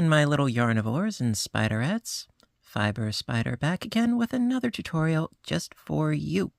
again, my little yarnivores and spiderettes. Fiber Spider back again with another tutorial just for you.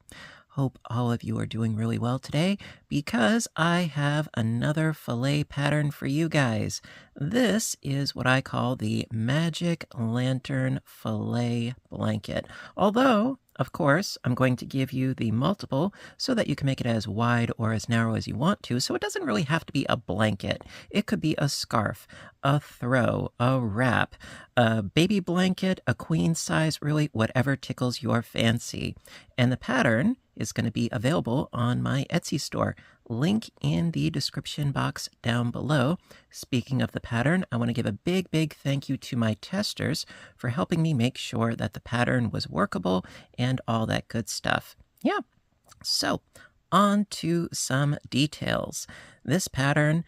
Hope all of you are doing really well today because I have another filet pattern for you guys. This is what I call the Magic Lantern Filet Blanket. Although, of course, I'm going to give you the multiple so that you can make it as wide or as narrow as you want to, so it doesn't really have to be a blanket. It could be a scarf, a throw, a wrap, a baby blanket, a queen size, really whatever tickles your fancy. And the pattern is going to be available on my Etsy store. Link in the description box down below. Speaking of the pattern, I want to give a big thank you to my testers for helping me make sure that the pattern was workable and all that good stuff. Yeah, so on to some details. This pattern,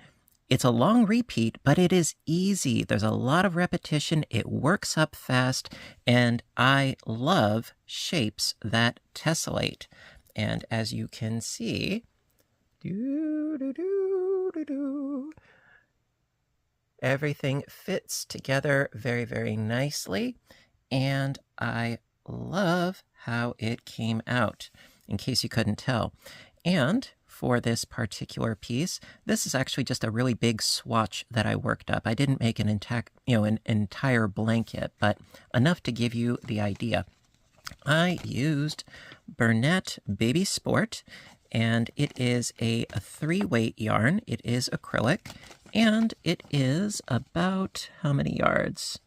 it's a long repeat, but it is easy. There's a lot of repetition. It works up fast, and I love shapes that tessellate. And as you can see, everything fits together very nicely, and I love how it came out, in case you couldn't tell. And for this particular piece, this is actually just a really big swatch that I worked up. I didn't make an entire blanket, but enough to give you the idea. I used Bernat Baby Sport, and it is a 3-weight yarn. It is acrylic, and it is about how many yards?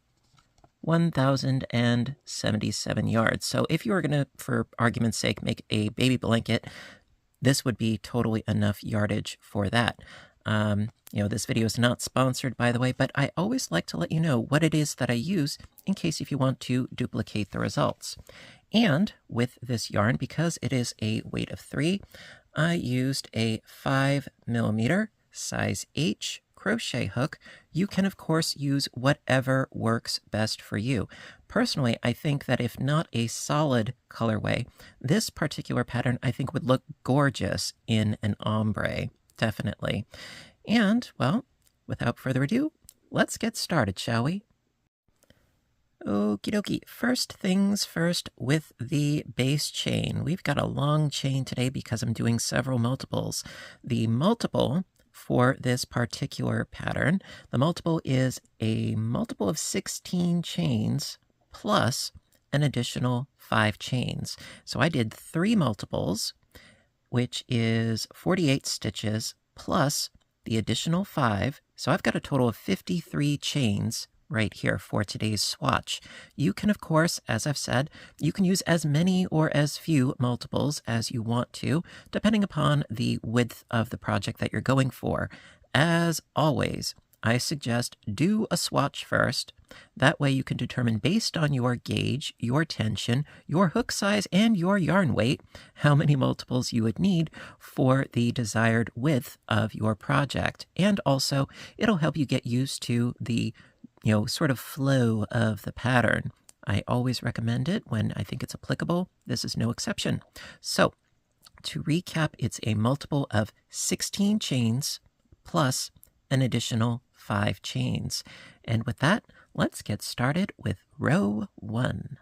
1,077 yards. So if you were going to, for argument's sake, make a baby blanket, this would be totally enough yardage for that. This video is not sponsored, by the way, but I always like to let you know what it is that I use in case if you want to duplicate the results. And with this yarn, because it is a weight of 3, I used a 5mm size H crochet hook. You can, of course, use whatever works best for you. Personally, I think that if not a solid colorway, this particular pattern I think would look gorgeous in an ombre, definitely. And, well, without further ado, let's get started, shall we? Okie dokie. First things first with the base chain. We've got a long chain today because I'm doing several multiples. The multiple for this particular pattern, the multiple is a multiple of 16 chains plus an additional 5 chains. So I did 3 multiples, which is 48 stitches plus the additional 5. So I've got a total of 53 chains right here for today's swatch. You can, of course, as I've said, you can use as many or as few multiples as you want to, depending upon the width of the project that you're going for. As always, I suggest do a swatch first. That way you can determine based on your gauge, your tension, your hook size, and your yarn weight, how many multiples you would need for the desired width of your project. And also, it'll help you get used to the sort of flow of the pattern. I always recommend it when I think it's applicable. This is no exception. So, to recap, it's a multiple of 16 chains plus an additional 5 chains. And with that, let's get started with row 1.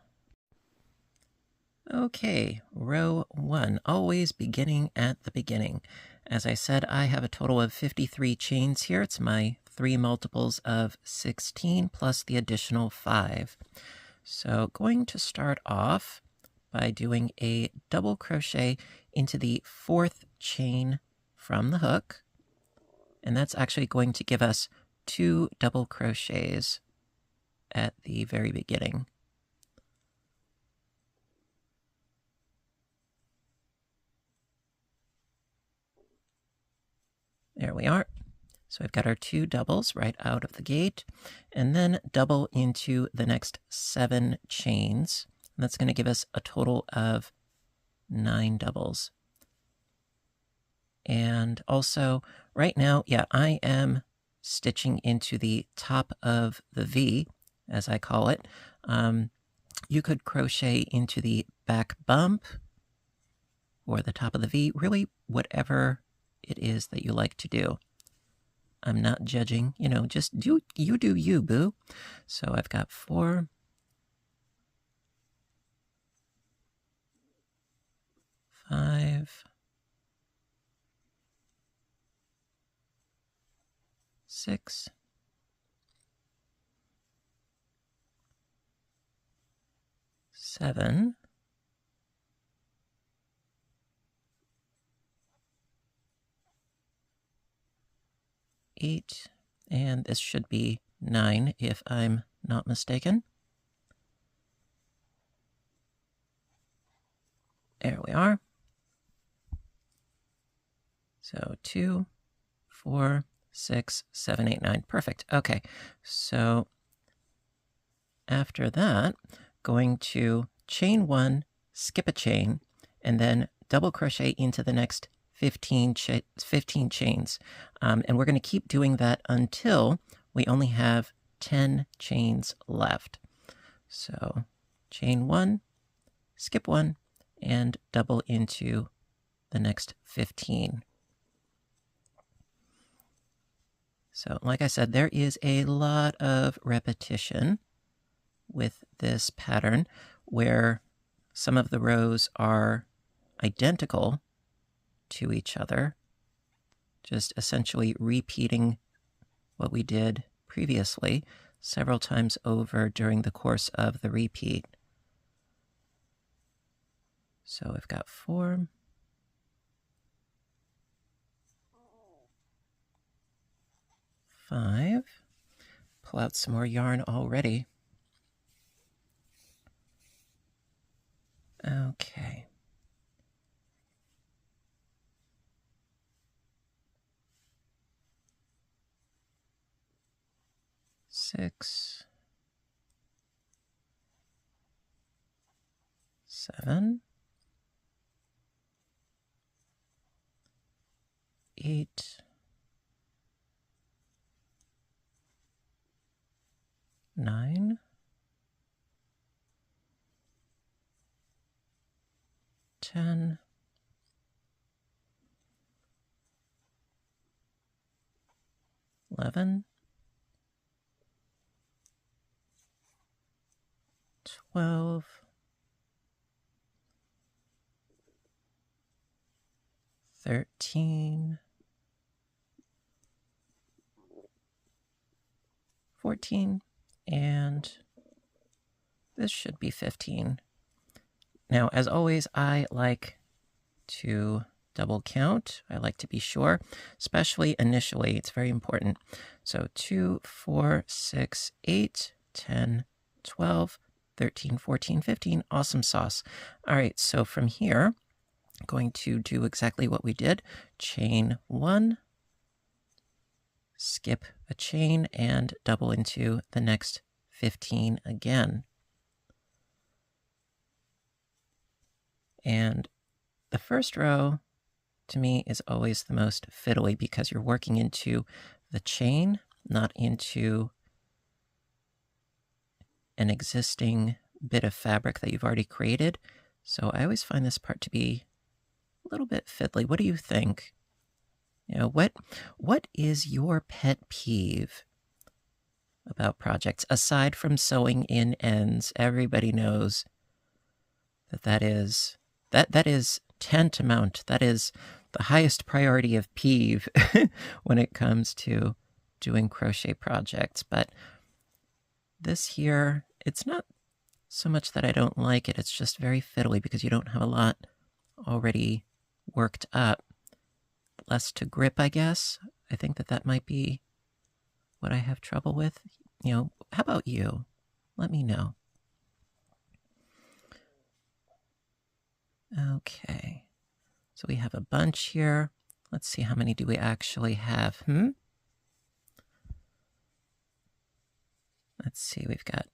Okay, row 1, always beginning at the beginning. As I said, I have a total of 53 chains here. It's my 3 multiples of 16 plus the additional 5. So going to start off by doing a double crochet into the 4th chain from the hook. And that's actually going to give us 2 double crochets at the very beginning. There we are. So we've got our 2 doubles right out of the gate, and then double into the next 7 chains. And that's going to give us a total of 9 doubles. And also, right now, I am stitching into the top of the V, as I call it. You could crochet into the back bump or the top of the V, really whatever it is that you like to do. I'm not judging, you know, just do you, boo. So I've got 4, 5, 6, 7, 8, and this should be 9 if I'm not mistaken. There we are. So 2, 4, 6, 7, 8, 9. Perfect. Okay, so after that, going to chain 1, skip a chain, and then double crochet into the next 15 chains. And we're going to keep doing that until we only have 10 chains left. So chain 1, skip 1, and double into the next 15. So like I said, there is a lot of repetition with this pattern where some of the rows are identical to each other, just essentially repeating what we did previously several times over during the course of the repeat. So I've got 4, 5, pull out some more yarn already. Okay. 6, 7, 8, 9, 10, 11, 12, 13, 14, and this should be 15. Now, as always, I like to double count. I like to be sure, especially initially. It's very important. So 2, 4, 6, 8, 10, 12, 13, 14, 15. Awesome sauce. All right, so from here, I'm going to do exactly what we did. Chain 1, skip a chain, and double into the next 15 again. And the first row, to me, is always the most fiddly because you're working into the chain, not into an existing bit of fabric that you've already created. So I always find this part to be a little bit fiddly. What do you think? You know, what is your pet peeve about projects aside from sewing in ends? Everybody knows that is tantamount. That is the highest priority of peeve when it comes to doing crochet projects. But this here, it's not so much that I don't like it. It's just very fiddly because you don't have a lot already worked up. Less to grip, I guess. I think that might be what I have trouble with. You know, how about you? Let me know. Okay, so we have a bunch here. Let's see, how many do we actually have? Let's see, we've got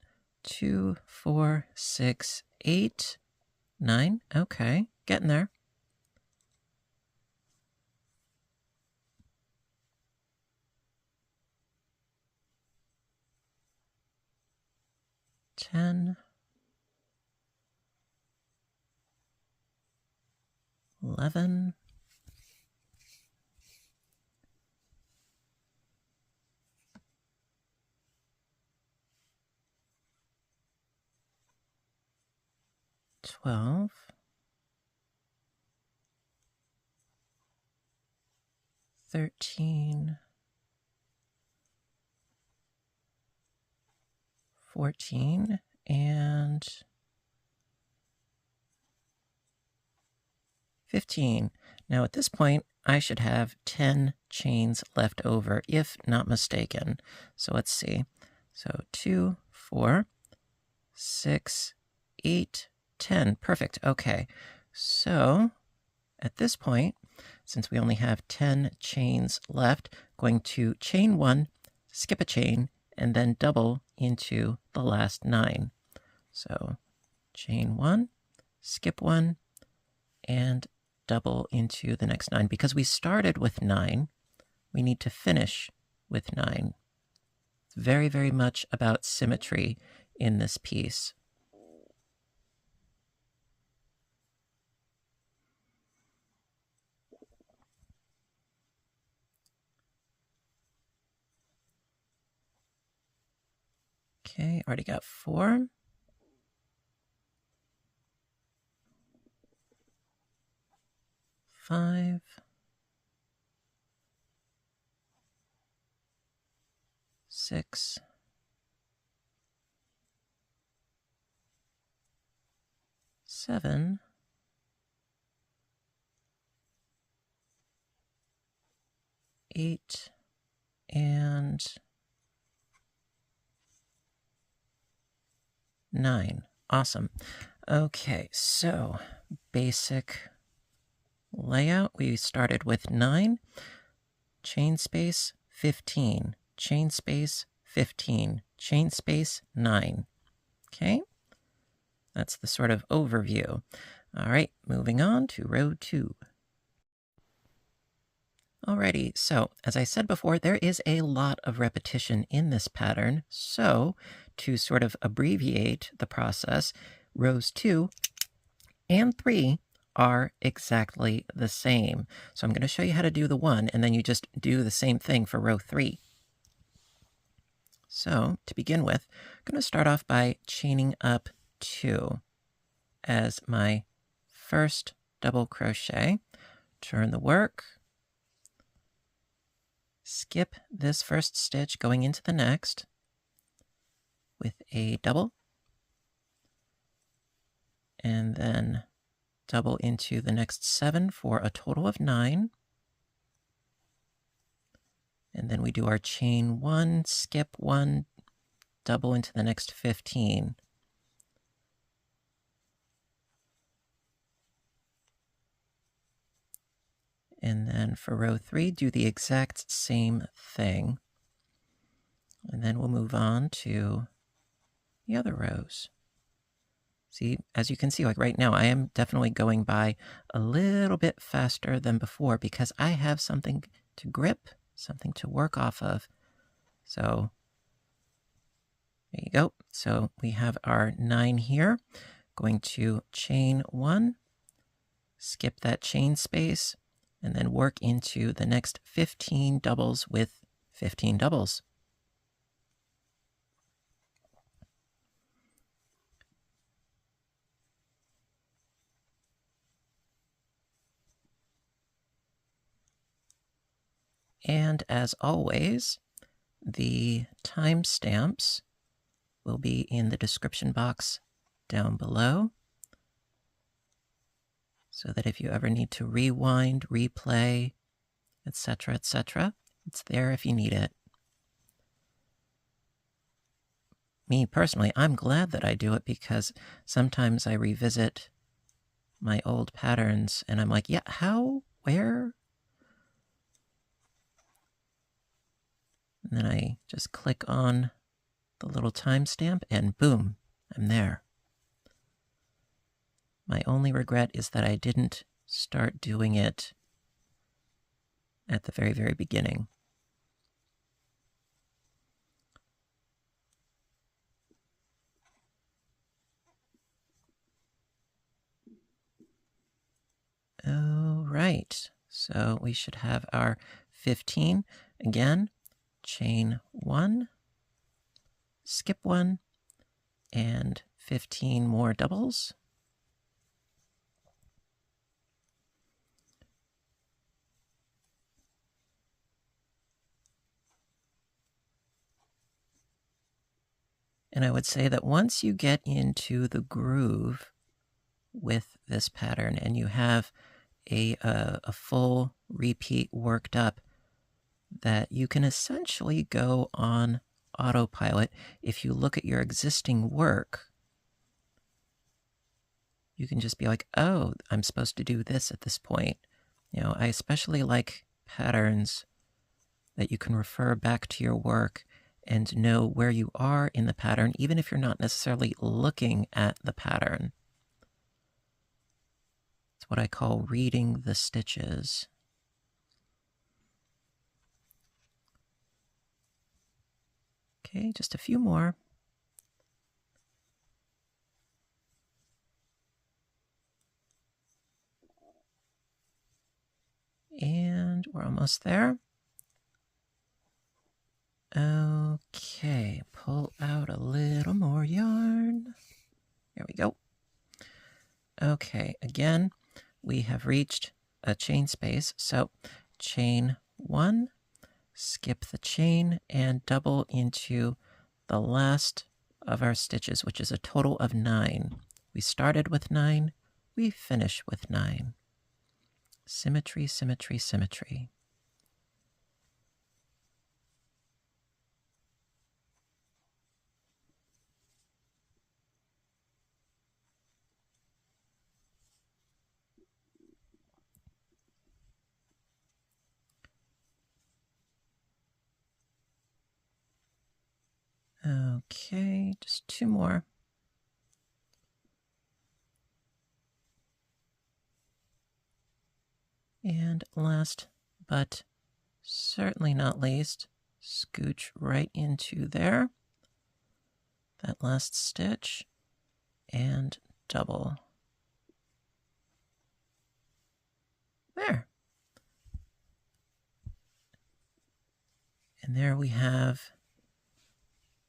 2, 4, 6, 8, 9. Okay, getting there. 10, 11, 12, 13, 14, and 15. Now at this point, I should have 10 chains left over, if not mistaken. So let's see. So 2, 4, 6, 8, 10. Perfect. Okay. So at this point, since we only have 10 chains left, going to chain 1, skip a chain, and then double into the last 9. So chain 1, skip 1, and double into the next 9. Because we started with 9, we need to finish with 9. It's very, very much about symmetry in this piece. Okay, already got 4. 5. 6. 7. 8. And 9. Awesome. Okay, so basic layout. We started with 9, chain space 15, chain space 15, chain space 9. Okay, that's the sort of overview. All right, moving on to row 2. Alrighty, so as I said before, there is a lot of repetition in this pattern. So to sort of abbreviate the process, rows 2 and 3 are exactly the same. So I'm going to show you how to do the 1, and then you just do the same thing for row 3. So to begin with, I'm going to start off by chaining up 2 as my first double crochet. Turn the work. Skip this first stitch going into the next with a double, and then double into the next 7 for a total of 9. And then we do our chain 1, skip 1, double into the next 15. And then for row 3, do the exact same thing. And then we'll move on to the other rows. See, as you can see, like right now, I am definitely going by a little bit faster than before because I have something to grip, something to work off of. So there you go. So we have our 9 here. Going to chain 1, skip that chain space, and then work into the next 15 doubles with 15 doubles. And as always, the timestamps will be in the description box down below, so that if you ever need to rewind, replay, etc., it's there if you need it. Me personally, I'm glad that I do it because sometimes I revisit my old patterns and I'm like, yeah, how, where? And then I just click on the little timestamp and boom, I'm there. My only regret is that I didn't start doing it at the very, very beginning. All right, so we should have our 15. Again, chain 1, skip 1, and 15 more doubles. And I would say that once you get into the groove with this pattern and you have a full repeat worked up, that you can essentially go on autopilot. If you look at your existing work, you can just be like, oh, I'm supposed to do this at this point. You know, I especially like patterns that you can refer back to your work and know where you are in the pattern, even if you're not necessarily looking at the pattern. It's what I call reading the stitches. Okay, just a few more. And we're almost there. Okay, pull out a little more yarn. There we go. Okay, again, we have reached a chain space. So chain 1, skip the chain, and double into the last of our stitches, which is a total of 9. We started with 9, we finish with 9. Symmetry, symmetry, symmetry. Okay, just 2 more. And last, but certainly not least, scooch right into there. That last stitch, and double. There. And there we have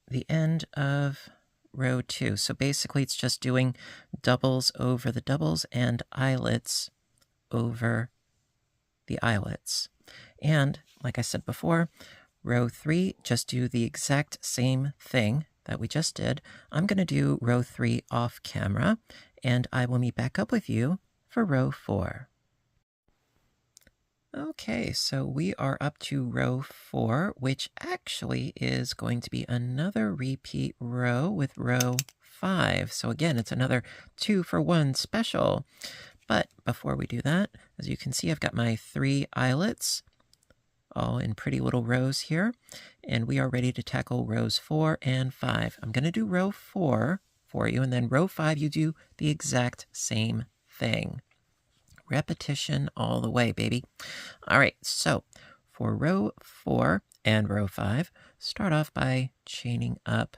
the end of row 2. So basically it's just doing doubles over the doubles and eyelets over the eyelets. And like I said before, row 3, just do the exact same thing that we just did. I'm going to do row 3 off camera, and I will meet back up with you for row 4. Okay, so we are up to row 4, which actually is going to be another repeat row with row 5. So again, it's another 2-for-1 special. But before we do that, as you can see, I've got my 3 eyelets all in pretty little rows here, and we are ready to tackle rows 4 and 5. I'm going to do row 4 for you, and then row 5 you do the exact same thing. Repetition all the way, baby. All right, so for row 4 and row 5, start off by chaining up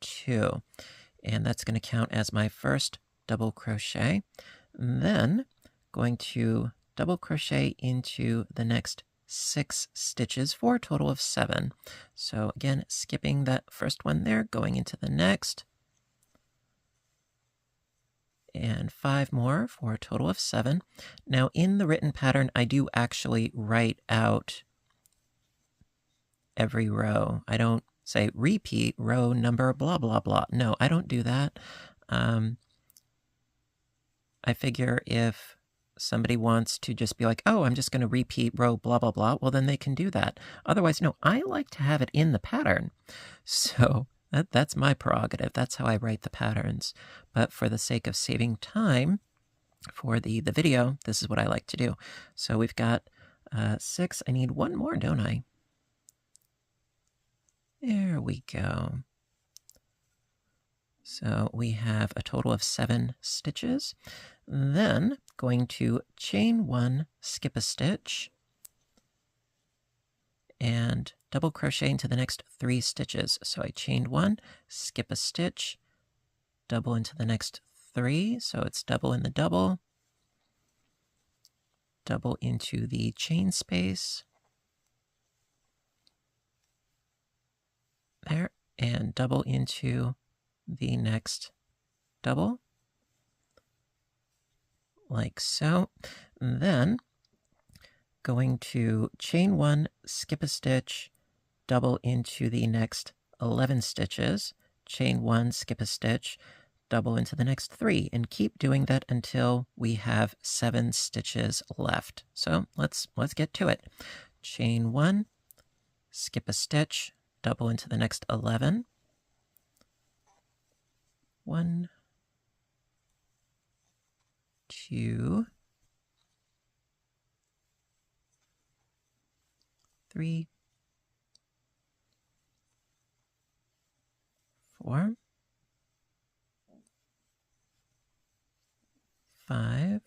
2, and that's going to count as my first double crochet. Then going to double crochet into the next 6 stitches for a total of 7. So again, skipping that first one there, going into the next, and 5 more for a total of 7. Now in the written pattern, I do actually write out every row. I don't say repeat row number blah blah blah. No, I don't do that. I figure if somebody wants to just be like, oh, I'm just going to repeat row blah blah blah, well then they can do that. Otherwise, no, I like to have it in the pattern. So that's my prerogative. That's how I write the patterns. But for the sake of saving time for the video, this is what I like to do. So we've got 6. I need 1 more, don't I? There we go. So we have a total of 7 stitches. Then going to chain 1, skip a stitch, and double crochet into the next 3 stitches. So I chained 1, skip a stitch, double into the next 3, so it's double in the double into the chain space, there, and double into the next double, like so. Then going to chain 1, skip a stitch, double into the next 11 stitches, chain 1, skip a stitch, double into the next 3, and keep doing that until we have 7 stitches left. So let's get to it. Chain 1, skip a stitch, double into the next 11. 1, 2, 3, 4, 5,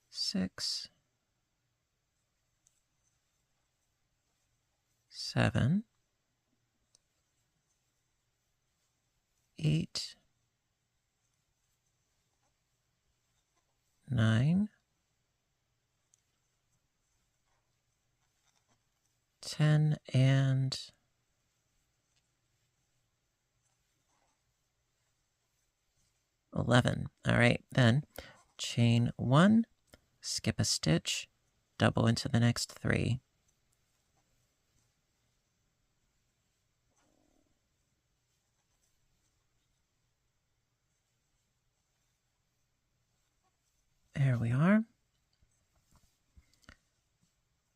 6, 7, 8, 9, 10, and 11. All right, then chain 1, skip a stitch, double into the next 3. There we are.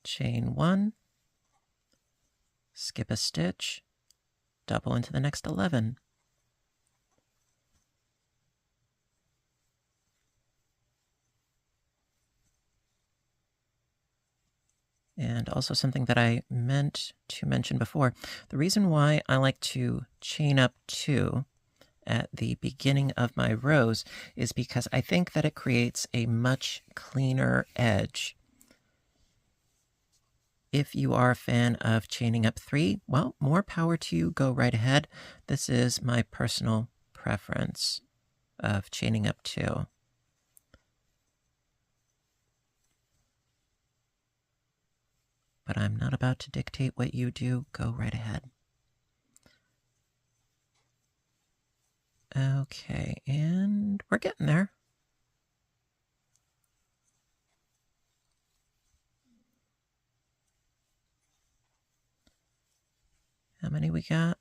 Chain 1, skip a stitch, double into the next 11. And also something that I meant to mention before, the reason why I like to chain up 2 at the beginning of my rows is because I think that it creates a much cleaner edge. If you are a fan of chaining up 3, well, more power to you, go right ahead. This is my personal preference of chaining up 2. But I'm not about to dictate what you do. Go right ahead. Okay, and we're getting there. How many we got?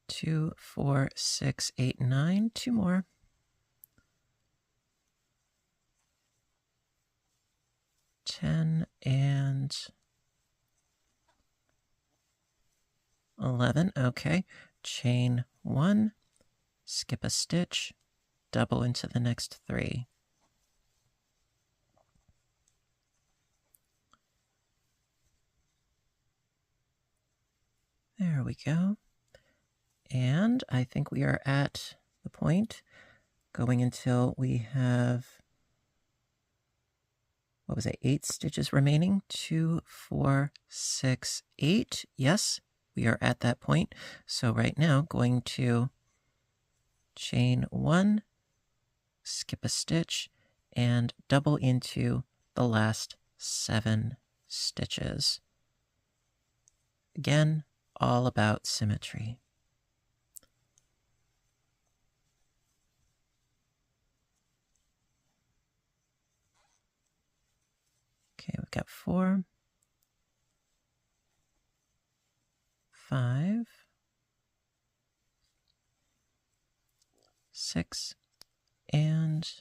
2, 4, 6, 8, 9. 2 more. 10 and 11. Okay, chain 1, skip a stitch, double into the next 3. There we go. And I think we are at the point going until we have, what was it, 8 stitches remaining? 2, 4, 6, 8. Yes, we are at that point. So right now, going to chain 1, skip a stitch, and double into the last 7 stitches. Again, all about symmetry. Okay, we've got 4, 5, 6, and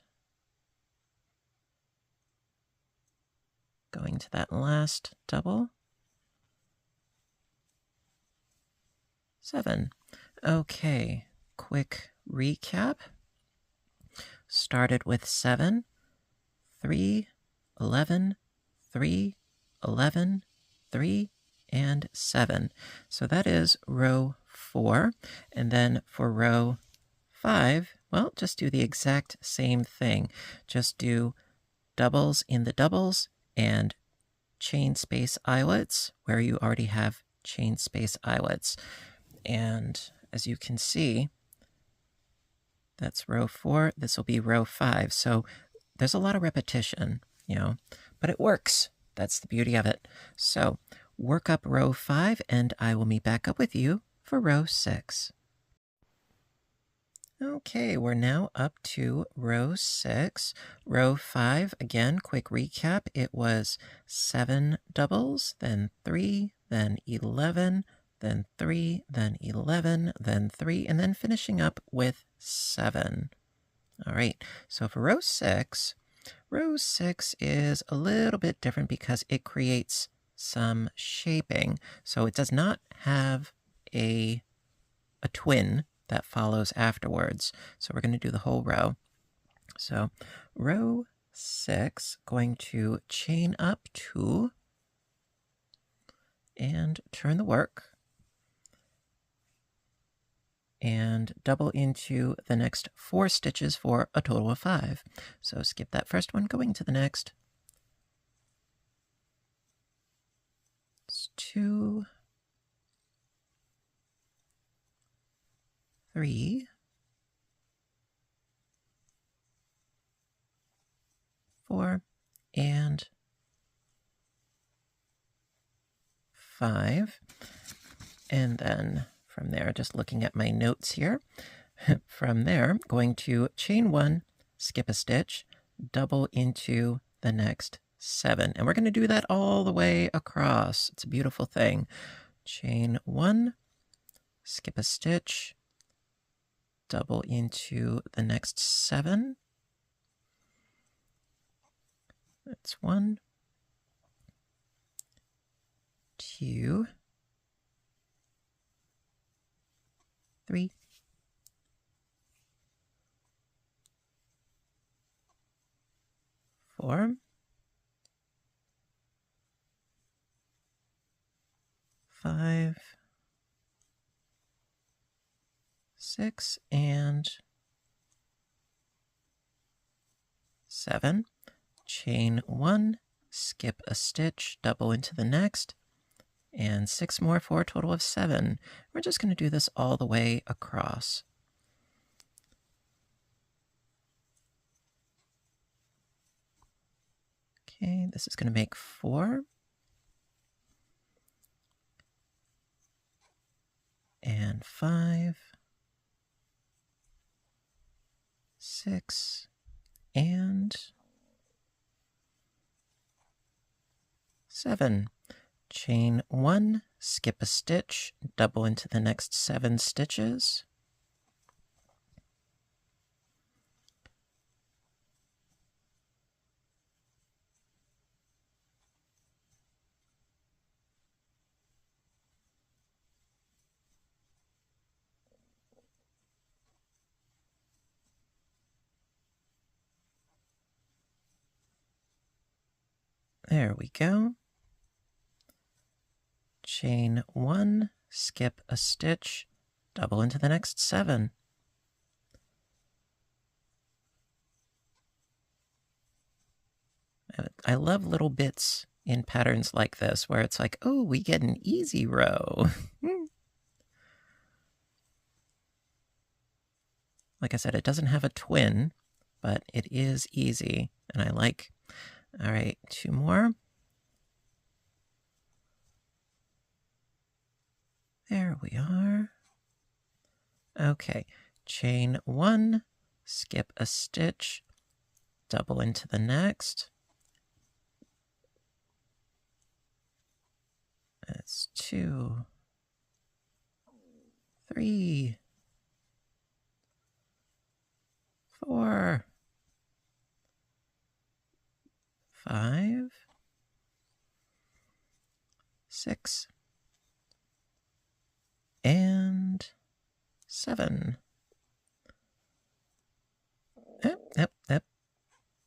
going to that last double, 7. Okay, quick recap. Started with 7, 3, 11, 3, 11, 3, and 7. So that is row 4. And then for row 5, well, just do the exact same thing. Just do doubles in the doubles and chain space eyelets where you already have chain space eyelets. And as you can see, that's row 4. This will be row 5. So there's a lot of repetition, but it works. That's the beauty of it. So work up row 5, and I will meet back up with you for row 6. Okay, we're now up to row 6. Row 5, again, quick recap. It was 7 doubles, then 3, then 11, then 3, then 11, then 3, and then finishing up with 7. All right, so for row 6 is a little bit different because it creates some shaping. So it does not have a twin that follows afterwards. So we're going to do the whole row. So row 6, going to chain up 2 and turn the work and double into the next 4 stitches for a total of 5. So skip that first one, going to the next. It's 2, 3, 4, and 5. And then from there, just looking at my notes here, from there, going to chain 1, skip a stitch, double into the next 7. And we're going to do that all the way across. It's a beautiful thing. Chain 1, skip a stitch, double into the next 7. That's 1, 2, 3, 4, 5, 6, and 7. Chain 1, skip a stitch, double into the next, and 6 more for a total of 7. We're just going to do this all the way across. Okay, this is going to make 4. And 5, 6, and 7. Chain 1, skip a stitch, double into the next 7 stitches. There we go. Chain 1, skip a stitch, double into the next 7. I love little bits in patterns like this where it's like, oh, we get an easy row. Like I said, it doesn't have a twin, but it is easy, and I like. All right, 2 more. There we are. Okay, chain 1, skip a stitch, double into the next. That's 2, 3, 4, 5, 6, and 7. Yep.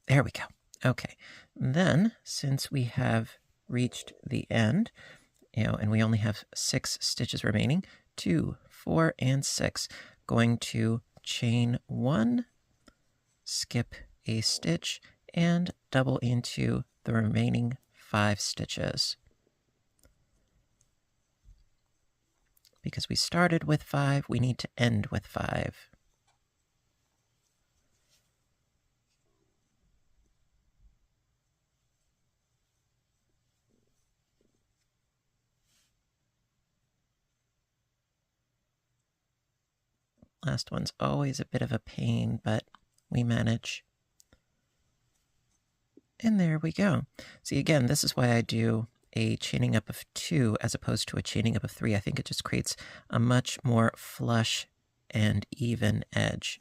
There we go. Okay. Then, since we have reached the end, and we only have 6 stitches remaining, 2, 4, and 6, going to chain 1, skip a stitch, and double into the remaining 5 stitches. Because we started with 5, we need to end with 5. Last one's always a bit of a pain, but we manage. And there we go. See, again, this is why I do a chaining up of 2 as opposed to a chaining up of 3. I think it just creates a much more flush and even edge.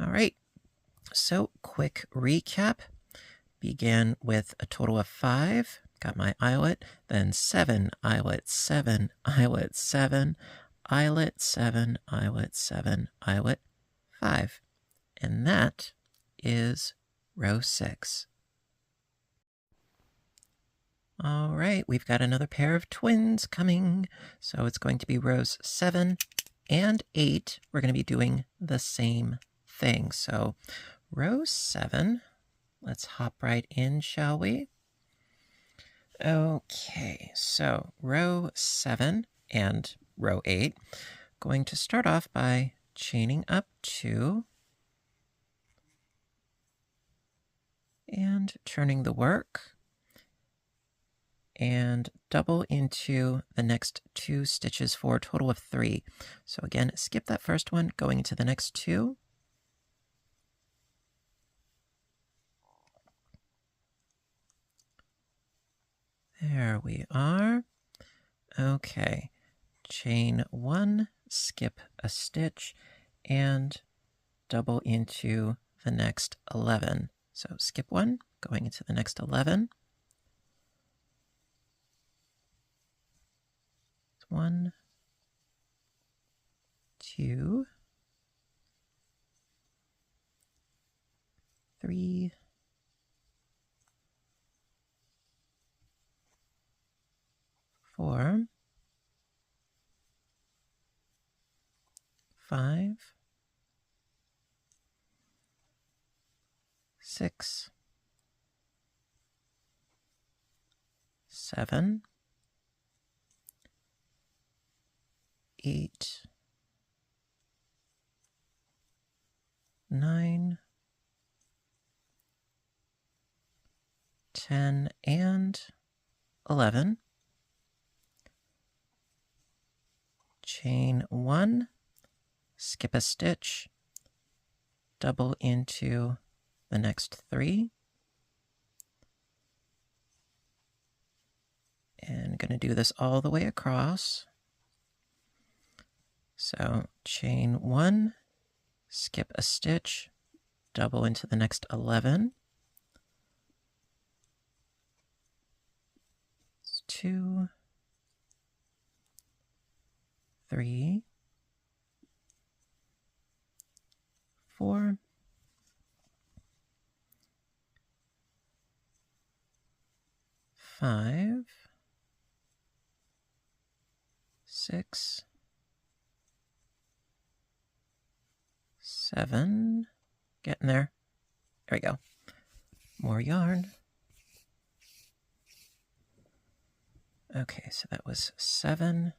All right, so quick recap. Began with a total of 5, got my eyelet, then 7 eyelet, 7 eyelet, 7 eyelet, 7 eyelet, 7 eyelet, 5. And that is row 6. All right, we've got another pair of twins coming. So it's going to be rows 7 and 8. We're going to be doing the same thing. So row 7, let's hop right in, shall we? Okay, so row 7 and row 8, going to start off by chaining up 2 and turning the work and double into the next 2 stitches for a total of 3. So again, skip that first one, going into the next 2. There we are. Okay, chain 1, skip a stitch, and double into the next 11. So skip 1, going into the next 11. 1, 2, 3, 4, 5, 6, 7, 8, 9, 10, and 11. Chain 1, skip a stitch, double into the next 3. And going to do this all the way across. So chain 1, skip a stitch, double into the next 11. 2, 3, 4, 5, 6, 7, getting there. There we go. More yarn. Okay, so that was 7,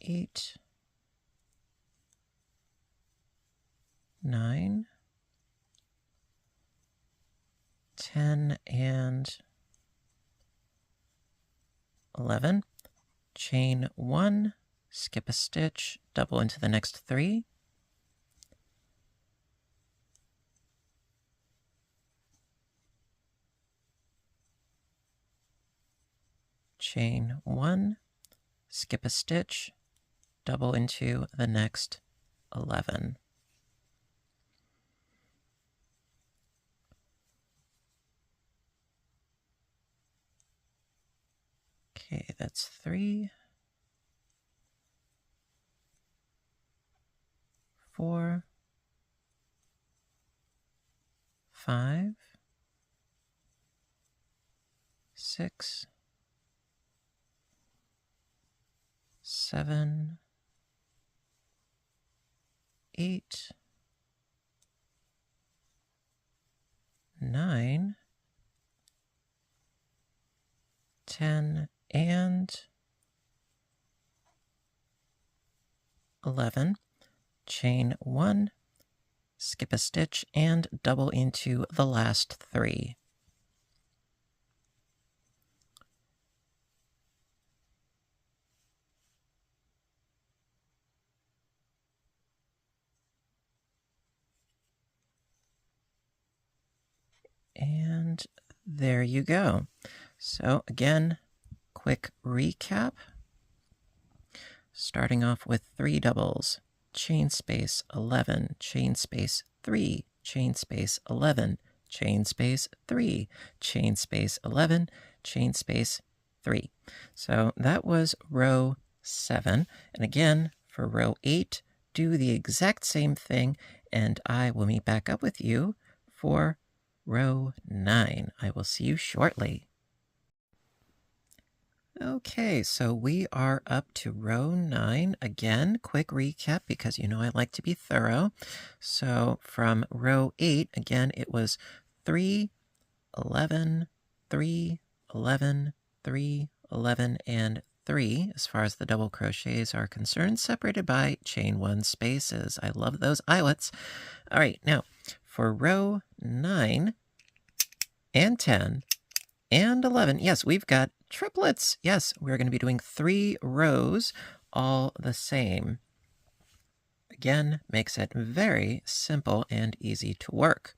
8, 9, 10, and 11. Chain 1, skip a stitch, double into the next 3. Chain 1, skip a stitch, double into the next 11. Okay, that's 3, 4, 5, 6, 7, 8, 9, 10, and 11. Chain 1, skip a stitch, and double into the last 3. And there you go. So again, quick recap. Starting off with 3 doubles, chain space 11, chain space 3, chain space 11, chain space 3, chain space 11, chain space 3. So that was row 7. And again, for row 8, do the exact same thing, and I will meet back up with you for row 9. I will see you shortly. Okay, so we are up to row 9. Again, quick recap because you know I like to be thorough. So from row 8, again, it was 3, 11, 3, 11, 3, 11, and 3 as far as the double crochets are concerned, separated by chain 1 spaces. I love those eyelets. All right, now for row 9 and 10 and 11, yes, we've got triplets. Yes, we're going to be doing 3 rows all the same. Again, makes it very simple and easy to work.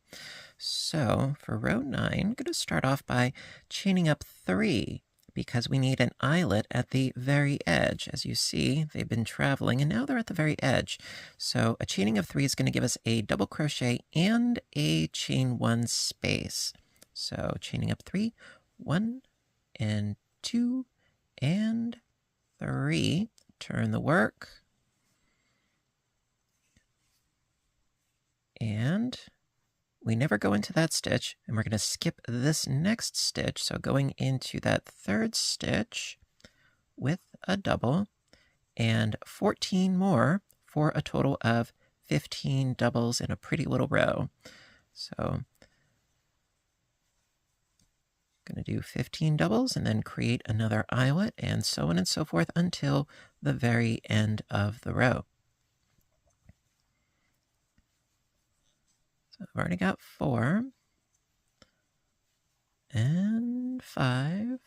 So for row 9, I'm going to start off by chaining up 3 because we need an eyelet at the very edge. As you see, they've been traveling and now they're at the very edge. So a chaining of 3 is going to give us a double crochet and a chain 1 space. So chaining up 3, 1 and 2 and 3. Turn the work. And we never go into that stitch, and we're going to skip this next stitch. So going into that 3rd stitch with a double and 14 more for a total of 15 doubles in a pretty little row. So going to do 15 doubles and then create another eyelet and so on and so forth until the very end of the row. So I've already got 4 and 5,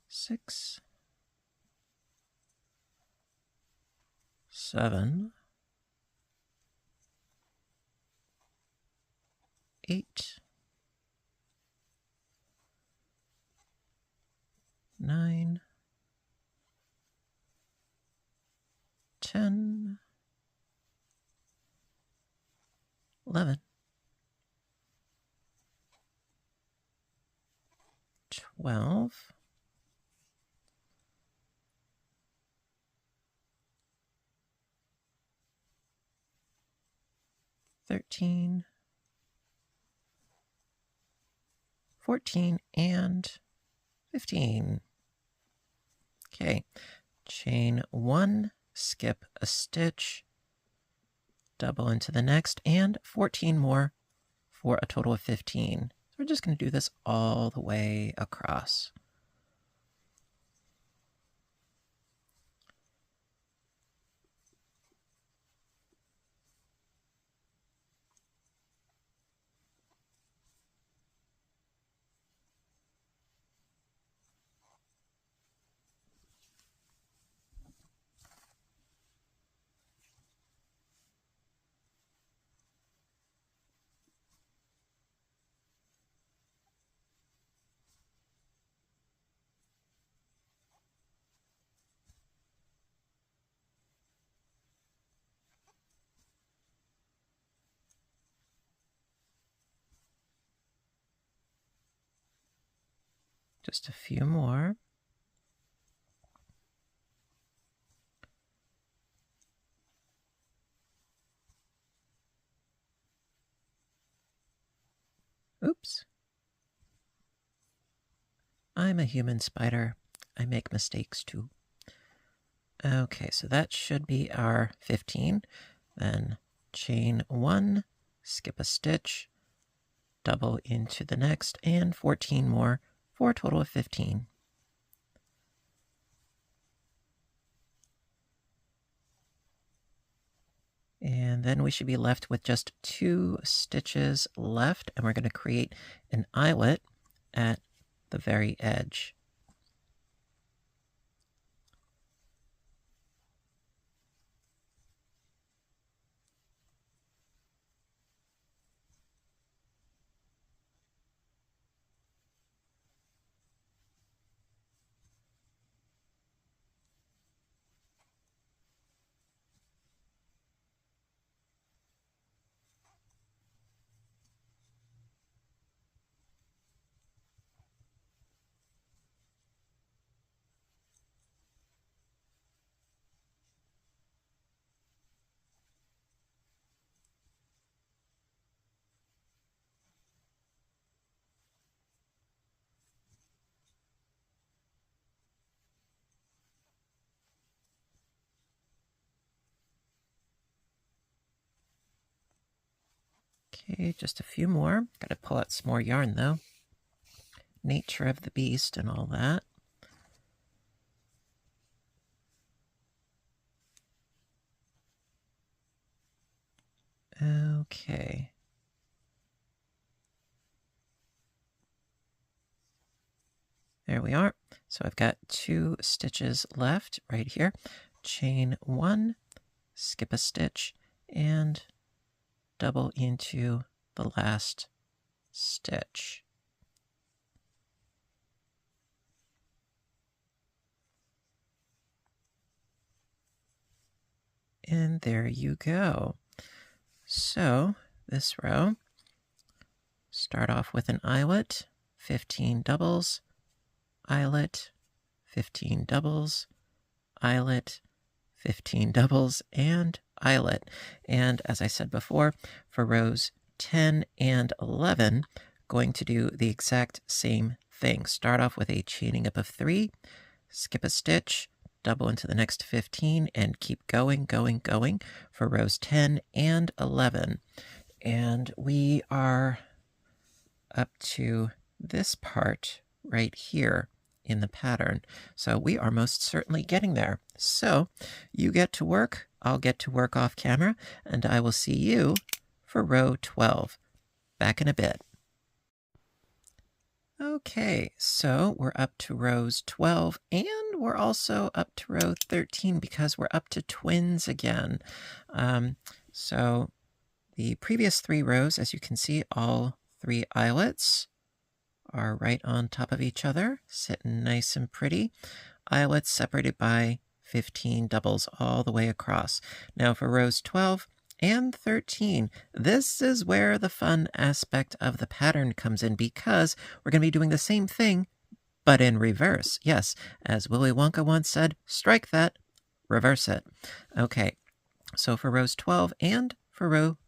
6, 7, 8, 9, 10, 11, 12, 13, 14, and 15. Okay, chain 1, skip a stitch, double into the next, and 14 more for a total of 15. So we're just going to do this all the way across. Just a few more. Oops. I'm a human spider. I make mistakes too. Okay, so that should be our 15. Then chain 1, skip a stitch, double into the next, and 14 more for a total of 15. And then we should be left with just 2 stitches left, and we're going to create an eyelet at the very edge. Okay, just a few more. Got to pull out some more yarn though. Nature of the beast and all that. Okay. There we are. So I've got 2 stitches left right here. Chain 1, skip a stitch, and double into the last stitch. And there you go. So this row, start off with an eyelet, 15 doubles, eyelet, 15 doubles, eyelet, 15 doubles, and eyelet. And as I said before, for rows 10 and 11, going to do the exact same thing. Start off with a chaining up of 3, skip a stitch, double into the next 15, and keep going for rows 10 and 11. And we are up to this part right here in the pattern. So we are most certainly getting there. So you get to work, I'll get to work off camera, and I will see you for row 12. Back in a bit. Okay, so we're up to rows 12, and we're also up to row 13 because we're up to twins again. So the previous 3 rows, as you can see, all 3 eyelets are right on top of each other, sitting nice and pretty. Eyelets separated by 15 doubles all the way across. Now for rows 12 and 13, this is where the fun aspect of the pattern comes in, because we're going to be doing the same thing, but in reverse. Yes, as Willy Wonka once said, strike that, reverse it. Okay, so for rows 12 and for row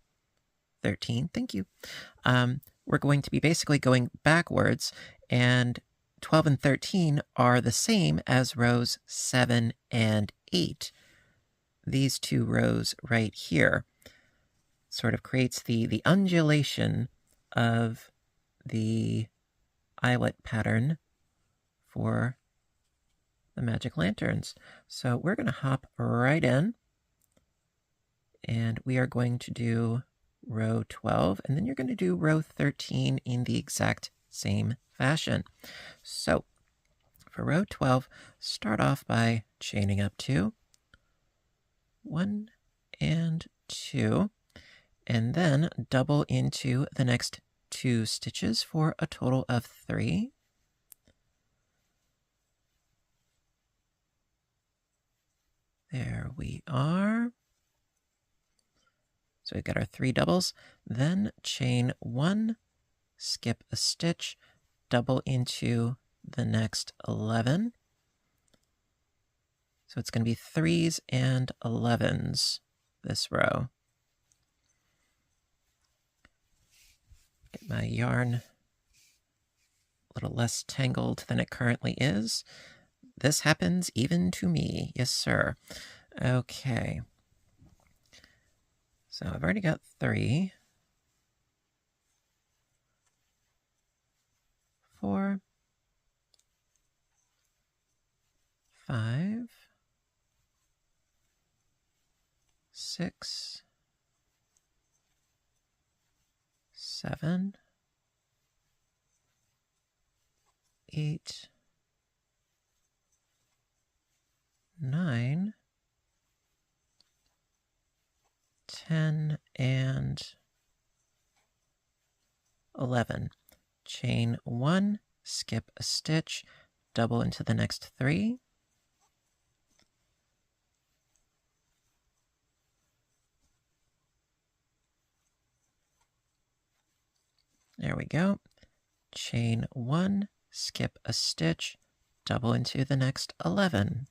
13, thank you, we're going to be basically going backwards, and 12 and 13 are the same as rows 7 and 8. These 2 rows right here sort of creates the undulation of the eyelet pattern for the magic lanterns. So we're going to hop right in, and we are going to do row 12, and then you're going to do row 13 in the exact same fashion. So for row 12, start off by chaining up 2, 1 and 2, and then double into the next 2 stitches for a total of 3. There we are. So we've got our 3 doubles, then chain 1, skip a stitch, double into the next 11. So it's going to be 3s and 11s this row. Get my yarn a little less tangled than it currently is. This happens even to me. Yes, sir. Okay. So I've already got 3, 4, 5, 6, 7, 8, 9, 10, and 11. Chain 1, skip a stitch, double into the next 3. There we go. Chain 1, skip a stitch, double into the next 11.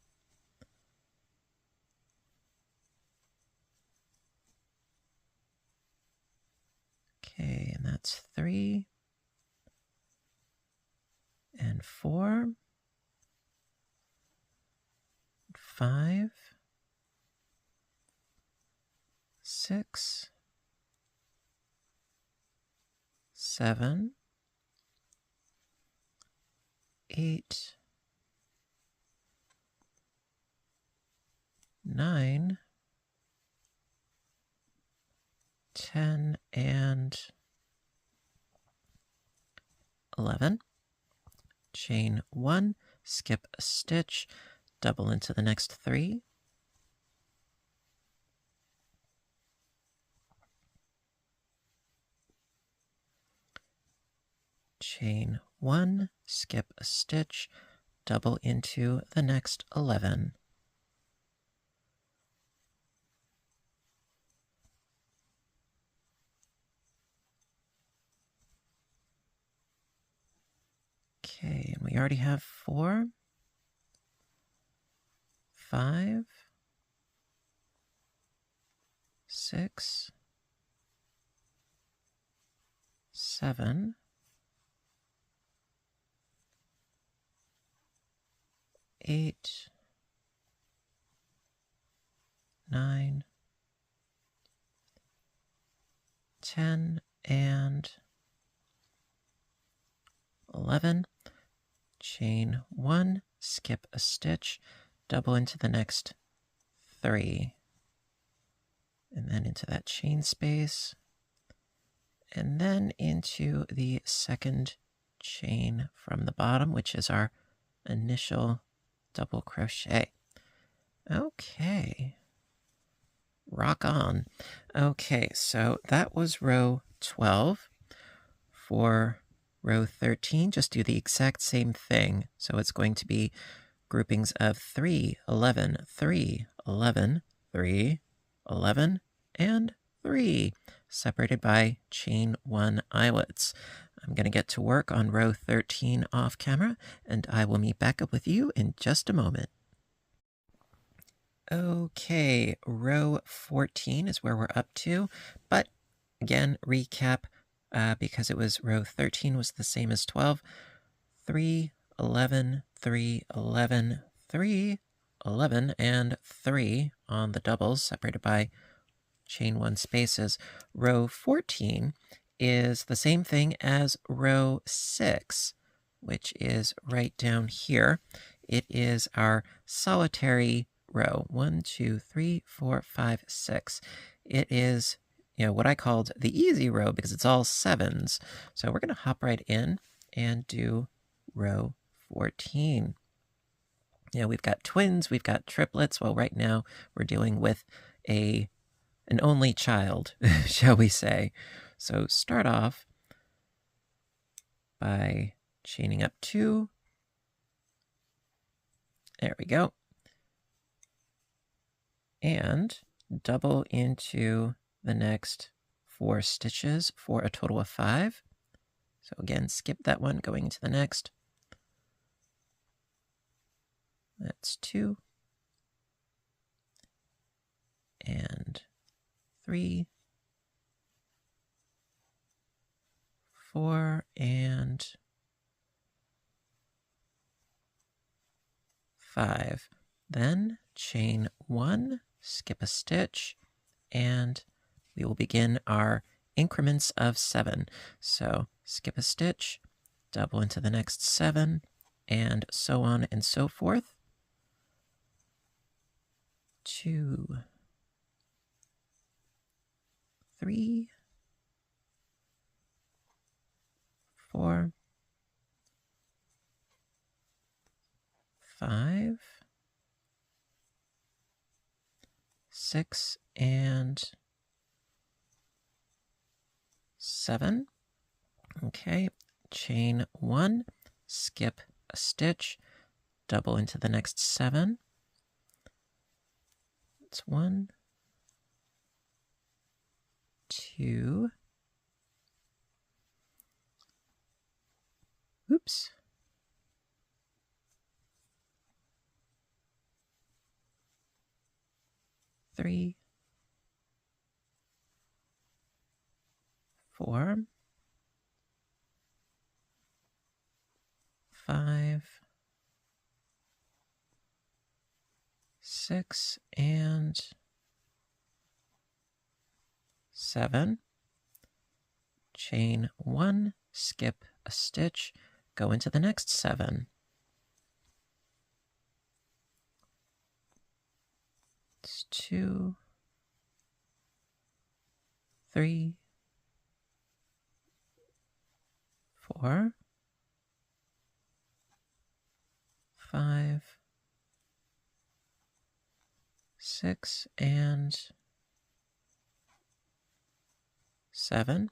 Okay, and that's 3 and 4, 5, 6, 7, 8, 9, 10, and 11. Chain 1, skip a stitch, double into the next 3. Chain 1, skip a stitch, double into the next 11. Okay, and we already have 4, 5, 6, 7, 8, 9, 10, and 11. Chain 1, skip a stitch, double into the next 3, and then into that chain space, and then into the second chain from the bottom, which is our initial double crochet. Okay, rock on. Okay, so that was row 12. For row 13, just do the exact same thing. So it's going to be groupings of 3, 11, 3, 11, 3, 11, and 3, separated by chain 1 eyelets. I'm going to get to work on row 13 off camera, and I will meet back up with you in just a moment. Okay, row 14 is where we're up to, but again, recap, because it was row 13 was the same as 12. 3, 11, 3, 11, 3, 11, and 3 on the doubles, separated by chain 1 spaces. Row 14 is the same thing as row 6, which is right down here. It is our solitary row. 1, 2, 3, 4, 5, 6. It is, what I called the easy row because it's all 7s. So we're going to hop right in and do row 14. We've got twins, we've got triplets. Well, right now we're dealing with an only child, shall we say. So start off by chaining up 2. There we go. And double into the next 4 stitches for a total of 5. So again, skip that one, going into the next. That's 2. And 3. 4, and 5. Then chain 1, skip a stitch, and we will begin our increments of 7. So skip a stitch, double into the next 7, and so on and so forth. 2, 3, 4, 5, 6, and 7. Okay, chain 1, skip a stitch, double into the next 7. It's 1, 2, oops, 3, 4, 5, 6, and 7. chain 1, skip a stitch, go into the next 7. It's 2, 3, 4, 5, 6, and 7.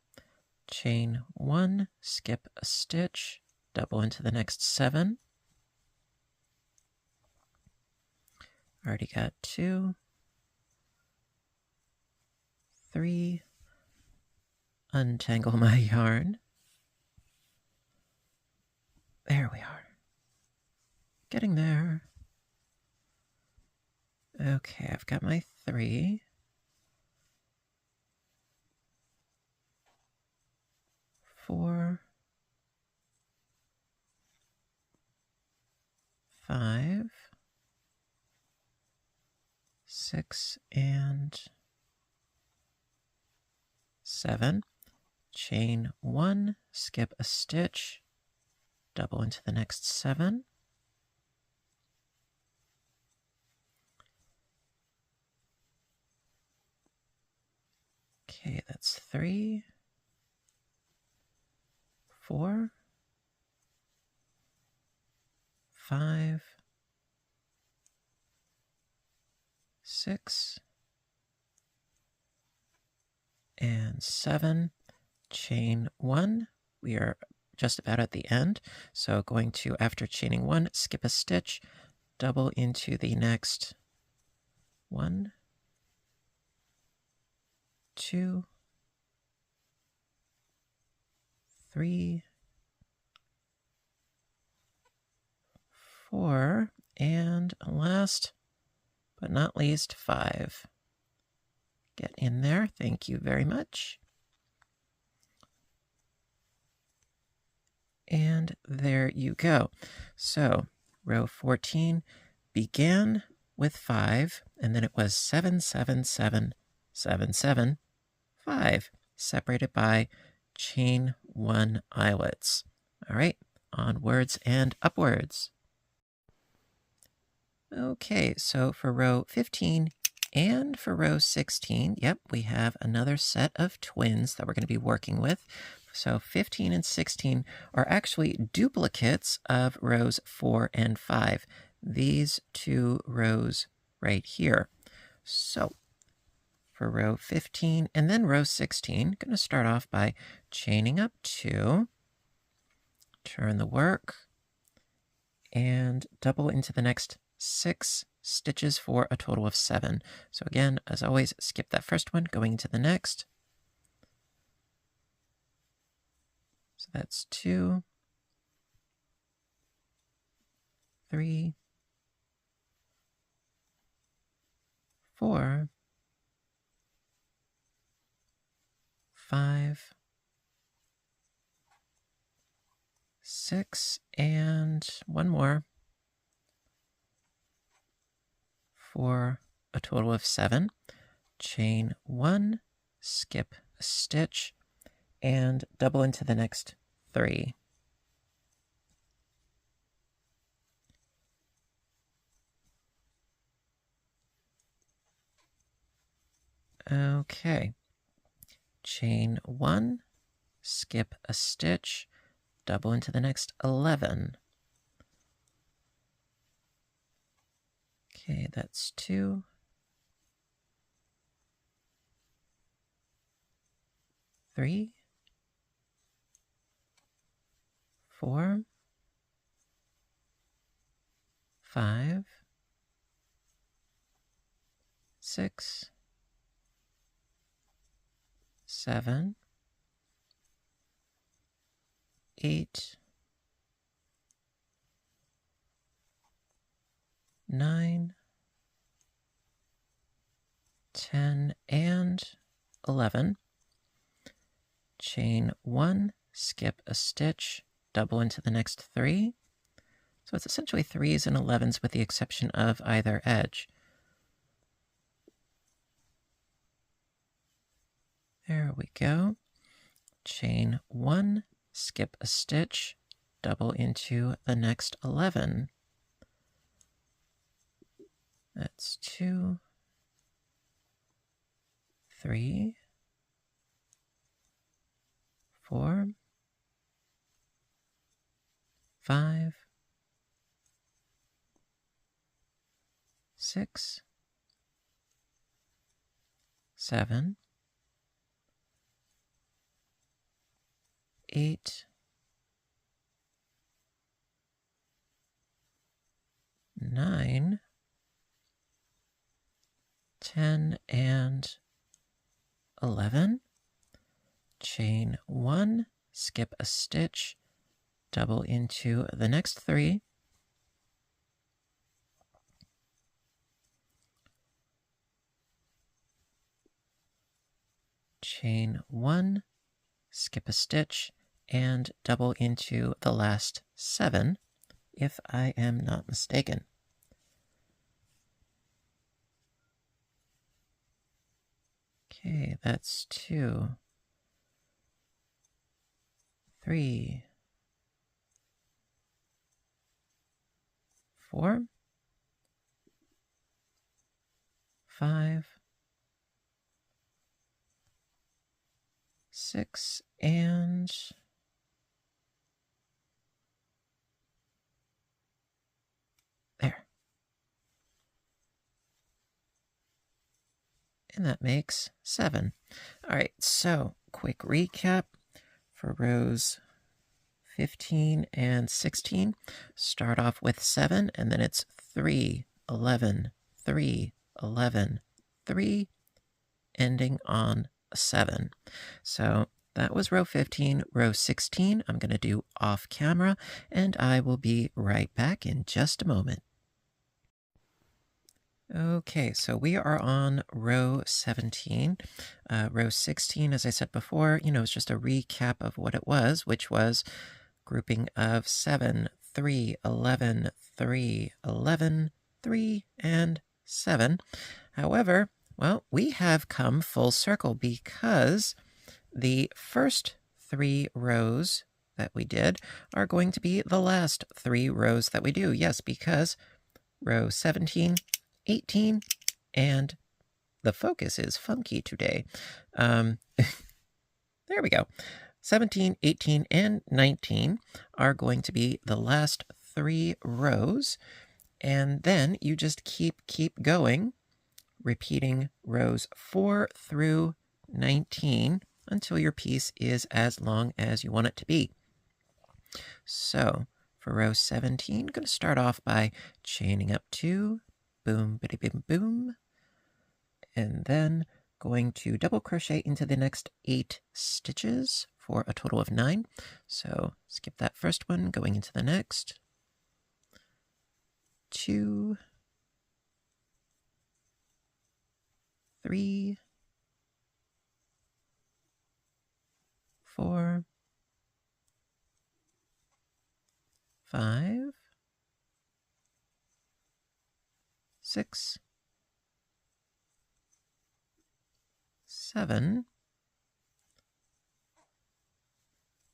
Chain 1, skip a stitch, double into the next 7. Already got 2, 3, untangle my yarn. There we are. Getting there. Okay, I've got my 3. 4, 5, 6, and 7. Chain 1, skip a stitch, double into the next 7. Okay, that's 3, 4, 5, 6, and 7. Chain 1. We are just about at the end, so going to, after chaining 1, skip a stitch, double into the next 1, 2, 3, 4, and last but not least, 5. Get in there. Thank you very much. And there you go. So row 14 began with 5, and then it was 7, 7, 7, 7, 7, 5, separated by chain 1 eyelets. All right, onwards and upwards. Okay, so for row 15 and for row 16, yep, we have another set of twins that we're going to be working with. So 15 and 16 are actually duplicates of rows 4 and 5. These 2 rows right here. So for row 15 and then row 16, I'm going to start off by chaining up 2, turn the work, and double into the next 6 stitches for a total of 7. So again, as always, skip that first one, going into the next. So that's 2, 3, 4, 5, 6, and one more for a total of 7. Chain 1, skip a stitch, and double into the next 3. Okay. Chain 1, skip a stitch, double into the next 11. Okay, that's 2, 3, 4, 5, 6, 7, 8, 9, 10, and 11. Chain 1, skip a stitch, double into the next 3. So it's essentially 3s and 11s with the exception of either edge. There we go. chain 1, skip a stitch, double into the next 11. That's 2, 3, 4, 5, 6, 7, 8, 9, 10, and 11. Chain 1, skip a stitch, double into the next 3. Chain 1, skip a stitch, and double into the last 7, if I am not mistaken. Okay, that's 2, 3, 4, 5, 6, and there. And that makes 7. All right, so quick recap for rows 15 and 16. Start off with 7, and then it's 3, 11, 3, 11, 3, ending on 7. So that was row 15. Row 16, I'm going to do off camera, and I will be right back in just a moment. Okay, so we are on row 17. Row 16, as I said before, is just a recap of what it was, which was grouping of 7, 3, 11, 3, 11, 3, and 7. However, well, we have come full circle because the first 3 rows that we did are going to be the last 3 rows that we do. Yes, because row 17, 18, and the focus is funky today. There we go. 17, 18, and 19 are going to be the last 3 rows, and then you just keep going, repeating rows 4 through 19 until your piece is as long as you want it to be. So for row 17, I'm going to start off by chaining up 2, boom, bitty, boom, boom, and then going to double crochet into the next 8 stitches for a total of 9. So skip that first one, going into the next. 2, 3, 4, 5, 6, 7,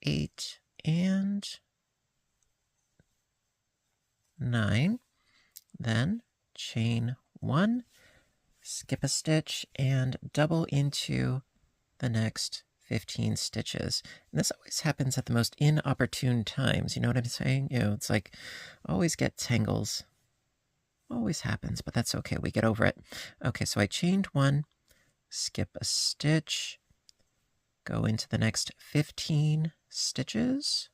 8, and 9. Then chain 1, skip a stitch, and double into the next 15 stitches. And this always happens at the most inopportune times. You know what I'm saying? It's like always get tangles. Always happens, but that's okay. We get over it. Okay, so I chained 1, skip a stitch, go into the next 15 stitches,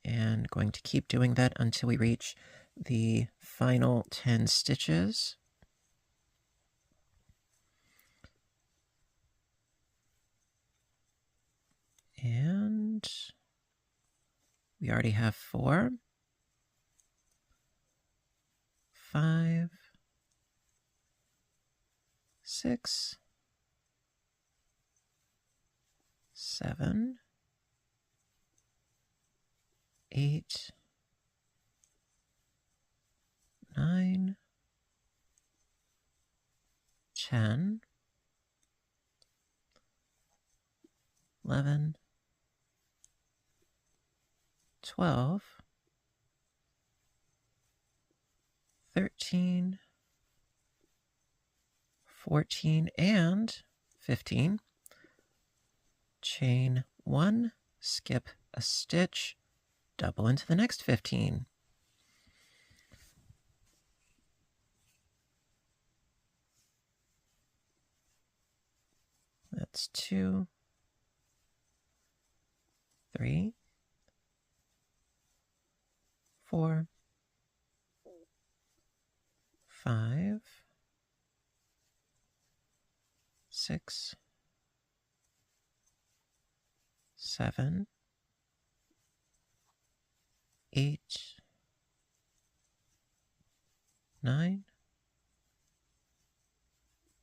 and going to keep doing that until we reach the final 10 stitches. And we already have 4, 5, 6, 7, 8, 9, 10, 11, 12, 13, 14, and 15. Chain 1, skip a stitch, double into the next 15. That's 2, 3, 4, 5, 6, 7, 8, 9,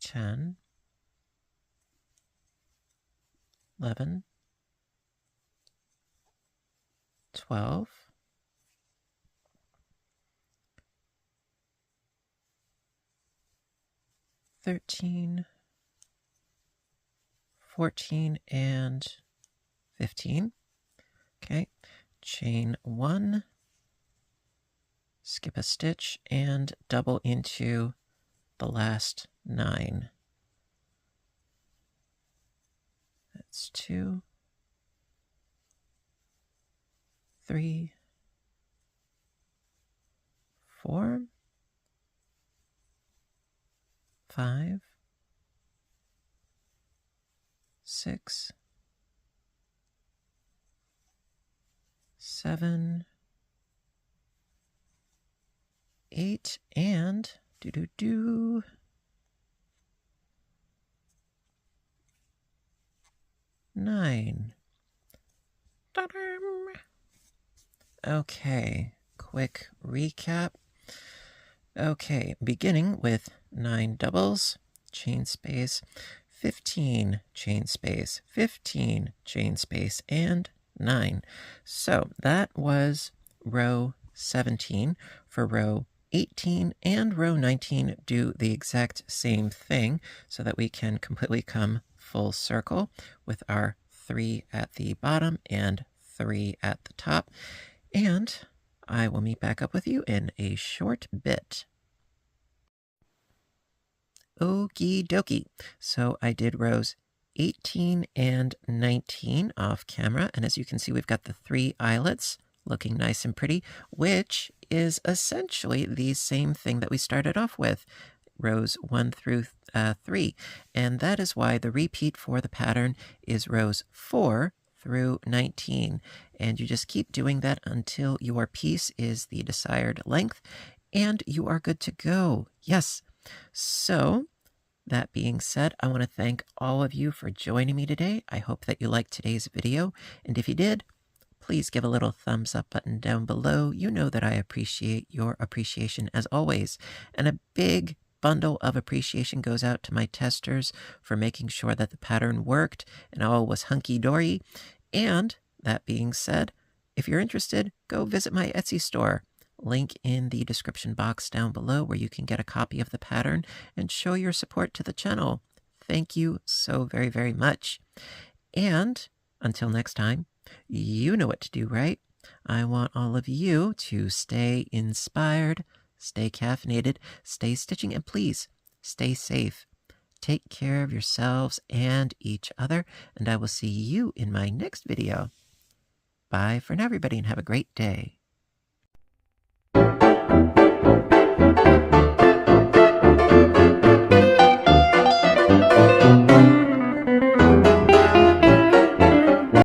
10, 11, 12, 13, 14, and 15. Okay, chain 1, skip a stitch, and double into the last 9. That's 2, 3, 4, 5, 6, 7, 8, and 9. Okay, quick recap. Okay, beginning with 9 doubles, chain space, 15 chain space, 15 chain space, and 9. So that was row 17. For row 18 and row 19, do the exact same thing so that we can completely come full circle with our 3 at the bottom and 3 at the top. And I will meet back up with you in a short bit. Okie dokie. So I did rows 18 and 19 off camera. And as you can see, we've got the 3 eyelets looking nice and pretty, which is essentially the same thing that we started off with, rows 1 through 3. And that is why the repeat for the pattern is rows 4 through 19. And you just keep doing that until your piece is the desired length and you are good to go. Yes. So that being said, I want to thank all of you for joining me today. I hope that you liked today's video. And if you did, please give a little thumbs up button down below. You know that I appreciate your appreciation as always. And a big bundle of appreciation goes out to my testers for making sure that the pattern worked and all was hunky-dory. And that being said, if you're interested, go visit my Etsy store. Link in the description box down below where you can get a copy of the pattern and show your support to the channel. Thank you so very, very much. And until next time, you know what to do, right? I want all of you to stay inspired, stay caffeinated, stay stitching, and please stay safe. Take care of yourselves and each other, and I will see you in my next video. Bye for now, everybody, and have a great day.